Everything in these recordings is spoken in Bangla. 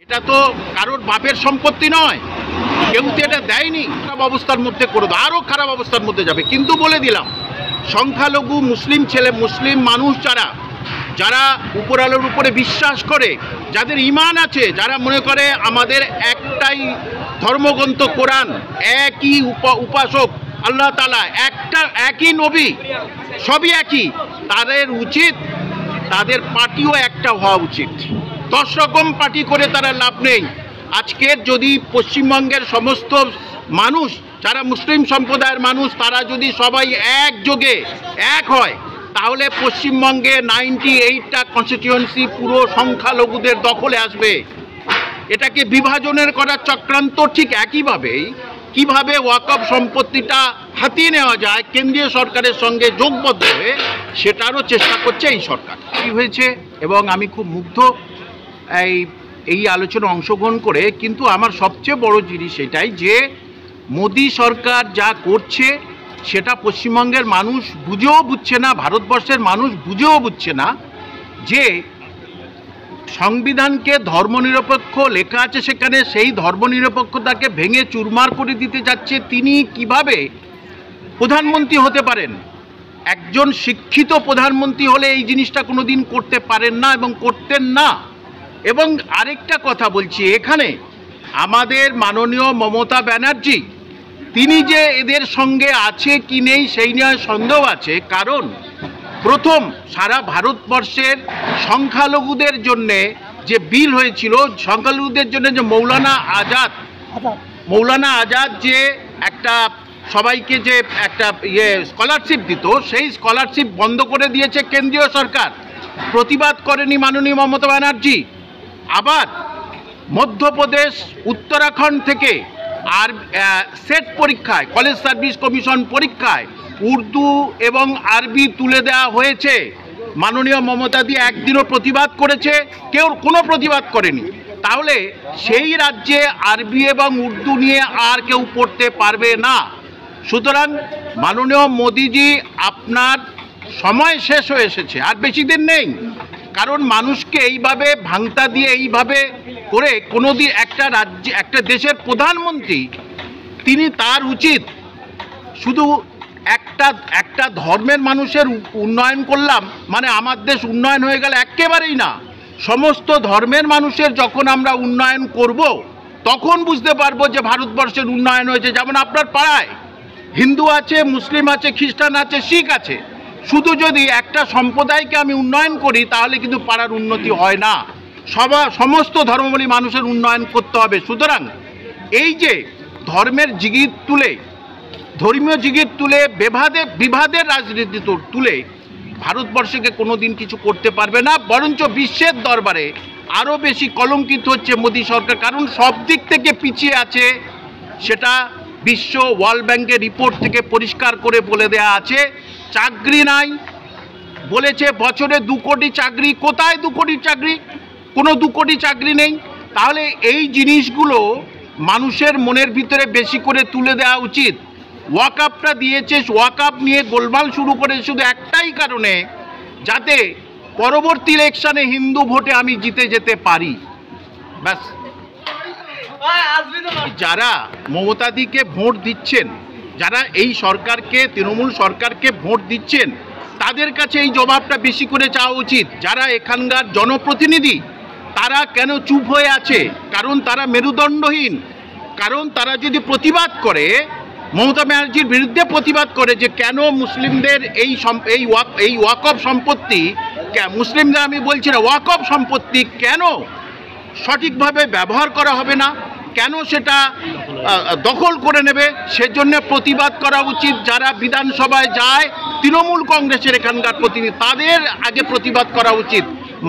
এটা তো কারোর বাপের সম্পত্তি নয়, কেউ তো এটা দেয়নি। খারাপ অবস্থার মধ্যে করে দেয়, আরও খারাপ অবস্থার মধ্যে যাবে। কিন্তু বলে দিলাম, সংখ্যালঘু মুসলিম মানুষ যারা উপরালোর উপরে বিশ্বাস করে, যাদের ঈমান আছে, যারা মনে করে আমাদের একটাই ধর্মগ্রন্থ কোরআন, একই উপাসক আল্লাহ তাআলা, একই নবী, সবই একই, তাদের উচিত তাদের পার্টিও একটা হওয়া উচিত। 10 রকম পার্টি করে তারা লাভ নেই। আজকের যদি পশ্চিমবঙ্গের সমস্ত মানুষ যারা মুসলিম সম্প্রদায়ের মানুষ, তারা যদি সবাই একযোগে এক হয়, তাহলে পশ্চিমবঙ্গে 98টা কনস্টিটিউয়েন্সি পুরো সংখ্যালঘুদের দখলে আসবে। এটাকে বিভাজনের করার চক্রান্ত ঠিক একইভাবেই কিভাবে ওয়াকফ সম্পত্তিটা হাতিয়ে নেওয়া যায় কেন্দ্রীয় সরকারের সঙ্গে যোগবদ্ধ হয়ে, সেটারও চেষ্টা করছে এই সরকার। কি হয়েছে, এবং আমি খুব মুগ্ধ এই আলোচনায় অংশগ্রহণ করে। কিন্তু আমার সবচেয়ে বড় জিনিস এটাই যে মোদী সরকার যা করছে সেটা পশ্চিমবঙ্গের মানুষ বুঝেও বুঝছে না, ভারতবর্ষের মানুষ বুঝেও বুঝছে না যে সংবিধানকে ধর্মনিরপেক্ষ লেখা আছে সেখানে, সেই ধর্মনিরপেক্ষতাকে ভেঙে চুরমার করে দিতে যাচ্ছে। তিনি কিভাবে প্রধানমন্ত্রী হতে পারেন? একজন শিক্ষিত প্রধানমন্ত্রী হলে এই জিনিসটা কোনোদিন করতে পারেন না এবং করতেন না। এবং আরেকটা কথা বলছি, এখানে আমাদের মাননীয় মমতা ব্যানার্জি, তিনি যে এদের সঙ্গে আছে কি নেই সেই নিয়ে সন্দেহ আছে। কারণ প্রথম সারা ভারতবর্ষের সংখ্যালঘুদের জন্যে যে বিল হয়েছিল, সংখ্যালঘুদের জন্য যে মৌলানা আজাদ যে একটা সবাইকে যে একটা স্কলারশিপ দিত, সেই স্কলারশিপ বন্ধ করে দিয়েছে কেন্দ্রীয় সরকার। প্রতিবাদ করেনি মাননীয় মমতা ব্যানার্জি। আবার মধ্যপ্রদেশ, উত্তরাখণ্ড থেকে আর সেট পরীক্ষায়, কলেজ সার্ভিস কমিশন পরীক্ষায় উর্দু এবং আরবি তুলে দেওয়া হয়েছে। মাননীয় মমতাদি একদিনও প্রতিবাদ করেছে? কেউ কোনো প্রতিবাদ করেনি। তাহলে সেই রাজ্যে আরবি এবং উর্দু নিয়ে আর কেউ পড়তে পারবে না। সুতরাং মাননীয় মোদিজি, আপনার সময় শেষ হয়ে এসেছে, আর বেশি দিন নেই। কারণ মানুষকে এইভাবে ভাঙতা দিয়ে, এইভাবে করে কোনোদিন একটা দেশের প্রধানমন্ত্রী, তিনি তার উচিত শুধু একটা ধর্মের মানুষের উন্নয়ন করলাম মানে আমার দেশ উন্নয়ন হয়ে গেল, একেবারেই না। সমস্ত ধর্মের মানুষের যখন আমরা উন্নয়ন করব, তখন বুঝতে পারবো যে ভারতবর্ষের উন্নয়ন হয়েছে। যেমন আপনার পাড়ায় হিন্দু আছে, মুসলিম আছে, খ্রিস্টান আছে, শিখ আছে। শুধু যদি একটা সম্প্রদায়কে আমি উন্নয়ন করি, তাহলে কিন্তু পাড়ার উন্নতি হয় না। সমস্ত ধর্মাবলী মানুষের উন্নয়ন করতে হবে। সুতরাং এই যে ধর্মীয় জিগির তুলে বিবাদের রাজনীতি তুলে ভারতবর্ষকে কোনোদিন কিছু করতে পারবে না, বরঞ্চ বিশ্বের দরবারে আরও বেশি কলঙ্কিত হচ্ছে মোদী সরকার। কারণ সব দিক থেকে পিছিয়ে আছে, সেটা বিশ্ব ওয়ার্ল্ড ব্যাংকের রিপোর্ট থেকে পরিষ্কার করে বলে দেয়া আছে। চাকরি নাই বলেছে, বছরে 2 কোটি চাকরি। কোথায় 2 কোটি চাকরি? কোনো 2 কোটি চাকরি নেই। তাহলে এই জিনিসগুলো মানুষের মনের ভিতরে বেশি করে তুলে দেওয়া উচিত। ওয়াকফটা দিয়েছে, ওয়াকফ নিয়ে গোলমাল শুরু করে শুধু একটাই কারণে, যাতে পরবর্তী ইলেকশনে হিন্দু ভোটে আমি জিতে যেতে পারি, ব্যাস। যারা মমতাদিকে ভোট দিচ্ছেন, যারা এই সরকারকে, তৃণমূল সরকারকে ভোট দিচ্ছেন, তাদের কাছে এই জবাবটা বেশি করে চাওয়া উচিত। যারা এখানকার জনপ্রতিনিধি, তারা কেন চুপ হয়ে আছে? কারণ তারা মেরুদণ্ডহীন। কারণ তারা যদি প্রতিবাদ করে, মমতা ব্যানার্জির বিরুদ্ধে প্রতিবাদ করে যে কেন মুসলিমদের এই ওয়াকফ সম্পত্তি, মুসলিমদের আমি বলছি না, ওয়াকফ সম্পত্তি কেন সঠিকভাবে ব্যবহার করা হবে না, কেন সেটা দখল করে নেবে, সেজন্য প্রতিবাদ করা উচিত। যারা বিধানসভায় যায়, তৃণমূল কংগ্রেসের এখানকার প্রতিনিধি, তাদের আগে প্রতিবাদ করা উচিত।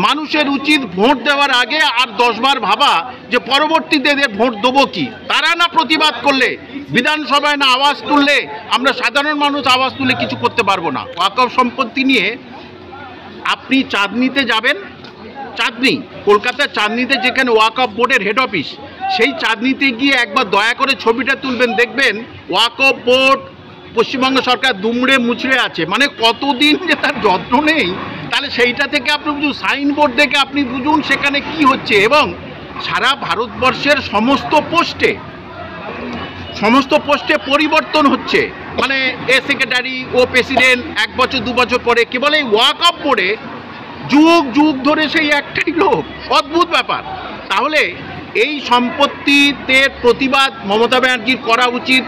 মানুষের উচিত ভোট দেওয়ার আগে আর 10 বার ভাবা যে পরবর্তীতে এদের ভোট দেবো কি। তারা না প্রতিবাদ করলে, বিধানসভায় না আওয়াজ তুললে, আমরা সাধারণ মানুষ আওয়াজ তুলে কিছু করতে পারবো না। ওয়াকফ সম্পত্তি নিয়ে আপনি চাঁদনিতে যাবেন, চাঁদনি, কলকাতার চাঁদনিতে যেখানে ওয়াকফ বোর্ডের হেড অফিস, সেই চাঁদনিতে গিয়ে একবার দয়া করে ছবিটা তুলবেন, দেখবেন ওয়াকফ বোর্ড পশ্চিমবঙ্গ সরকার দুমড়ে মুচড়ে আছে। মানে কতদিন যে তার যত্ন নেই। তাহলে সেইটা থেকে আপনি বুঝুন, সাইনবোর্ড দেখে আপনি বুঝুন সেখানে কি হচ্ছে। এবং সারা ভারতবর্ষের সমস্ত পোস্টে পরিবর্তন হচ্ছে, মানে এ সেক্রেটারি ও প্রেসিডেন্ট 1 বছর 2 বছর পরে। কেবল এই ওয়াকআপ বোর্ডে যুগ যুগ ধরে সেই একটাই লোক, অদ্ভুত ব্যাপার। তাহলে এই সম্পত্তিতে প্রতিবাদ মমতা ব্যানার্জির করা উচিত।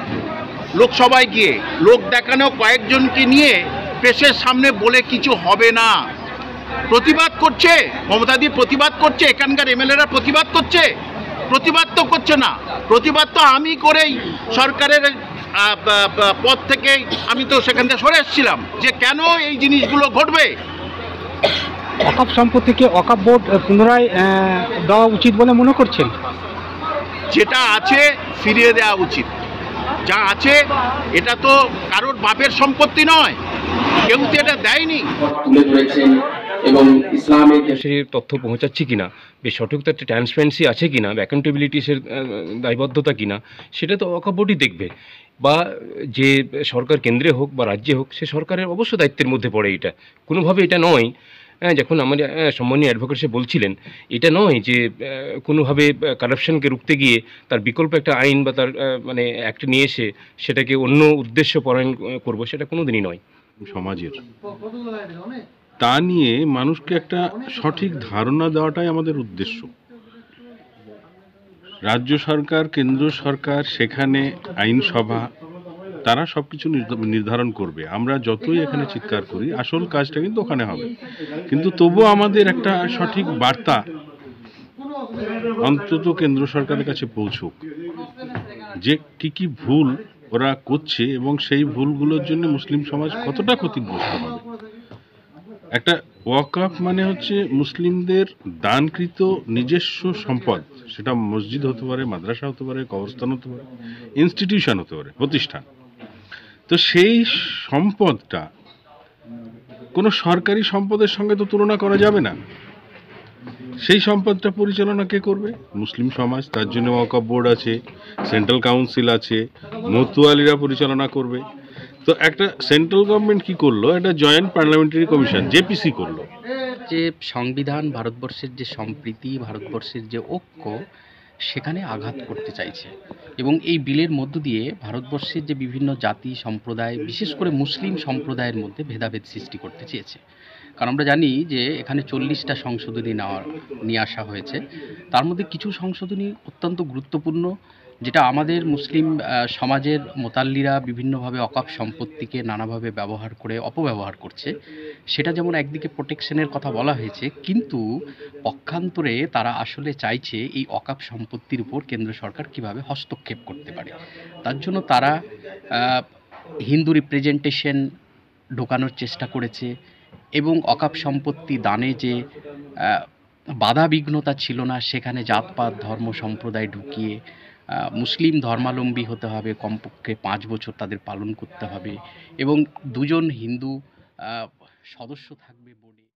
লোকসভায় গিয়ে লোক দেখানো কয়েকজনকে নিয়ে প্রেসের সামনে বলে কিছু হবে না। প্রতিবাদ করছে মমতাদি, প্রতিবাদ করছে, এখানকার এমএলএরা প্রতিবাদ করছে, প্রতিবাদ তো করছে না। প্রতিবাদ তো আমি করেই সরকারের পদ থেকে আমি তো সেখান থেকে সরে এসেছিলাম যে কেন এই জিনিসগুলো ঘটবে। ওয়াকফ সম্পত্তিকে ওয়াকফ বোর্ড পুনরায় দেওয়া উচিত বলে মনে করছেন? যেটা আছে ফিরিয়ে দেওয়া উচিত। যা আছে এটা তো কারোর বাপের সম্পত্তি নয়, কেউ তো এটা দেয়নি। তুলে ধরেছেন এবং ইসলামের সে তথ্য পৌঁছাচ্ছে কিনা, বেশ সঠিক তথ্য ট্রান্সপারেন্সি আছে কিনা, অ্যাকাউন্টেবিলিটিসের দায়বদ্ধতা কিনা, সেটা তো ওয়াকফ বোর্ডই দেখবে। বা যে সরকার কেন্দ্রে হোক বা রাজ্যে হোক, সে সরকারের অবশ্য দায়িত্বের মধ্যে পড়ে। এটা কোনোভাবে এটা নয়, যখন আমার সম্মানীয় অ্যাডভোকেট সে বলছিলেন, এটা নয় যে কোনোভাবে কারাপশনকে রুখতে গিয়ে তার বিকল্প একটা আইন বা তার মানে অ্যাক্ট নিয়ে এসে সেটাকে অন্য উদ্দেশ্য পরায়ণ করবো, সেটা কোনো দিনই নয়। সমাজের তা নিয়ে মানুষকে একটা সঠিক ধারণা দেওয়াটাই আমাদের উদ্দেশ্য। রাজ্য সরকার, কেন্দ্র সরকার, সেখানে আইনসভা, তারা সবকিছু নির্ধারণ করবে। আমরা যতই এখানে চিৎকার করি, আসল কাজটা কিন্তু ওখানে হবে। কিন্তু তবুও আমাদের একটা সঠিক বার্তা অন্তত কেন্দ্র সরকারের কাছে পৌঁছুক যে কি ভুল ওরা করছে এবং সেই ভুলগুলোর জন্য মুসলিম সমাজ কতটা ক্ষতিগ্রস্ত হবে। একটা ওয়াকফ মানে হচ্ছে মুসলিমদের দানকৃত নিজস্ব সম্পদ। সেটা মসজিদ হতে পারে, মাদ্রাসা হতে পারে, কবরস্থান হতে পারে, ইনস্টিটিউশন হতে পারে, প্রতিষ্ঠান। তো সেই সম্পদটা কোনো সরকারি সম্পদের সঙ্গে তো তুলনা করা যাবে না। সেই সম্পদটা পরিচালনা কে করবে? মুসলিম সমাজ। তার জন্য ওয়াকফ বোর্ড আছে, সেন্ট্রাল কাউন্সিল আছে, মতুয়ালিরা পরিচালনা করবে। তো একটা সেন্ট্রাল গভর্নমেন্ট কি করলো, একটা জয়েন্ট পার্লামেন্টারি কমিশন জেপিসি করলো। যে সংবিধান, ভারতবর্ষের যে সম্প্রীতি, ভারতবর্ষের যে ঐক্য, সেখানে আঘাত করতে চাইছে। এবং এই বিলের মধ্য দিয়ে ভারতবর্ষের যে বিভিন্ন জাতি সম্প্রদায়, বিশেষ করে মুসলিম সম্প্রদায়ের মধ্যে ভেদাভেদ সৃষ্টি করতে চেয়েছে। কারণ আমরা জানি যে এখানে 40টা সংশোধনী নিয়ে আসা হয়েছে। তার মধ্যে কিছু সংশোধনী অত্যন্ত গুরুত্বপূর্ণ, যেটা আমাদের মুসলিম সমাজের মোতাল্লিরা বিভিন্নভাবে ওয়াকফ সম্পত্তিকে নানাভাবে ব্যবহার করে অপব্যবহার করছে। সেটা যেমন একদিকে প্রোটেকশনের কথা বলা হয়েছে, কিন্তু পক্ষান্তরে তারা আসলে চাইছে এই ওয়াকফ সম্পত্তির উপর কেন্দ্র সরকার কিভাবে হস্তক্ষেপ করতে পারে। তার জন্য তারা হিন্দু রিপ্রেজেন্টেশন ঢোকানোর চেষ্টা করেছে এবং ওয়াকফ সম্পত্তি দানে যে বাধা বিঘ্নতা ছিল না, সেখানে জাতপাত ধর্ম সম্প্রদায় ঢুকিয়ে মুসলিম ধর্মাবলম্বী হতে হবে, কমপক্ষে 5 বছর তাদের পালন করতে হবে এবং 2 জন হিন্দু সদস্য থাকবে।